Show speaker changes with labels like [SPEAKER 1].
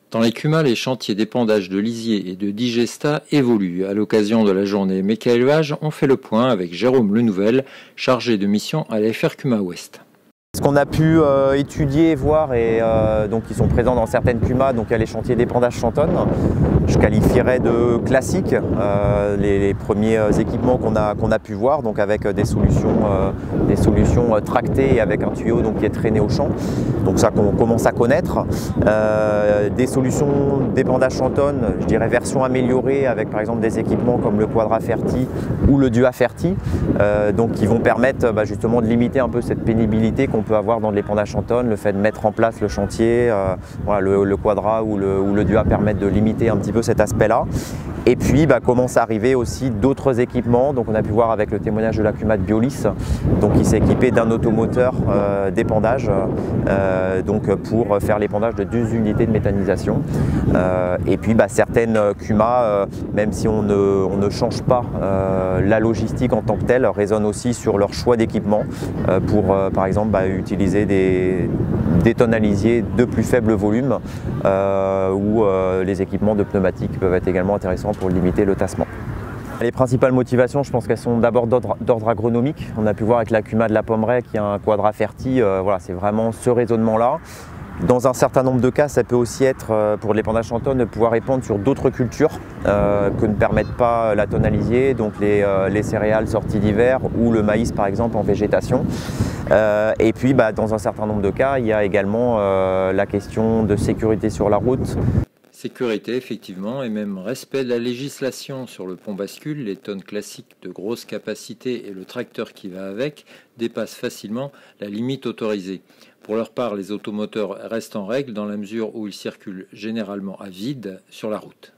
[SPEAKER 1] Dans les CUMA, les chantiers d'épandage de lisier et de digesta évoluent. À l'occasion de la journée méca élevage, on fait le point avec Jérôme Lenouvel, chargé de mission à la FR CUMA Ouest.
[SPEAKER 2] Ce qu'on a pu étudier et voir, et donc qui sont présents dans certaines CUMA, donc il y a les chantiers d'épandage Chantonne. Je qualifierais de classiques les premiers équipements qu'on a pu voir, donc avec des solutions tractées et avec un tuyau donc, qui est traîné au champ. Donc ça qu'on commence à connaître. Des solutions d'épandage Chantonne, je dirais version améliorée avec par exemple des équipements comme le Quadra Ferti ou le Dua Ferti, donc qui vont permettre justement de limiter un peu cette pénibilité qu'on peut avoir dans l'épandage Chantonne, le fait de mettre en place le chantier, voilà, le Quadra ou le Dua permettent de limiter un petit peu cet aspect-là. Et puis commence à arriver aussi d'autres équipements. Donc on a pu voir avec le témoignage de la CUMA de Biolis, donc qui s'est équipé d'un automoteur d'épandage donc pour faire l'épandage de 2 unités de méthanisation. Et puis certaines CUMA, même si on ne change pas la logistique en tant que telle, raisonnent aussi sur leur choix d'équipement pour par exemple utiliser des tonnes à lisier de plus faible volume ou les équipements de pneumatiques peuvent être également intéressants pour limiter le tassement. Les principales motivations, je pense qu'elles sont d'abord d'ordre agronomique. On a pu voir avec la CUMA de la Pommeraye qui a un Quadra Ferti, voilà, c'est vraiment ce raisonnement-là. Dans un certain nombre de cas, ça peut aussi être pour l'épandage Chantonne de pouvoir épandre sur d'autres cultures que ne permettent pas la tonne à lisier, donc les céréales sorties d'hiver ou le maïs par exemple en végétation. Et puis dans un certain nombre de cas, il y a également la question de sécurité sur la route.
[SPEAKER 1] Sécurité, effectivement, et même respect de la législation sur le pont bascule. Les tonnes classiques de grosse capacité et le tracteur qui va avec dépassent facilement la limite autorisée. Pour leur part, les automoteurs restent en règle dans la mesure où ils circulent généralement à vide sur la route.